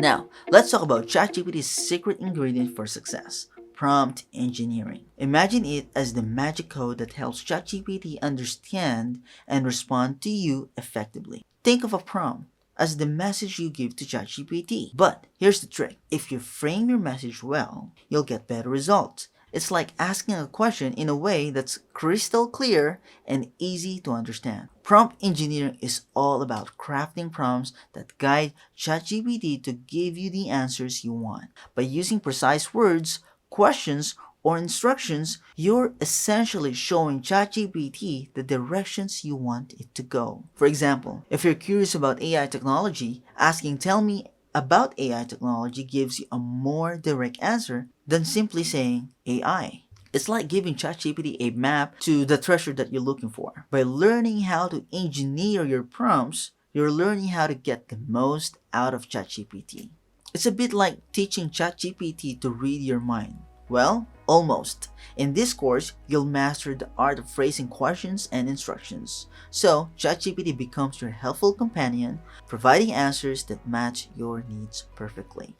Now, let's talk about ChatGPT's secret ingredient for success: prompt engineering. Imagine it as the magic code that helps ChatGPT understand and respond to you effectively. Think of a prompt as the message you give to ChatGPT. But here's the trick: if you frame your message well, you'll get better results. It's like asking a question in a way that's crystal clear and easy to understand. Prompt engineering is all about crafting prompts that guide ChatGPT to give you the answers you want. By using precise words, questions, or instructions, you're essentially showing ChatGPT the directions you want it to go. For example, if you're curious about AI technology, asking "Tell me about AI technology" gives you a more direct answer than simply saying AI. It's like giving ChatGPT a map to the treasure that you're looking for. By learning how to engineer your prompts, you're learning how to get the most out of ChatGPT. It's a bit like teaching ChatGPT to read your mind. Well, almost. In this course, you'll master the art of phrasing questions and instructions. So, ChatGPT becomes your helpful companion, providing answers that match your needs perfectly.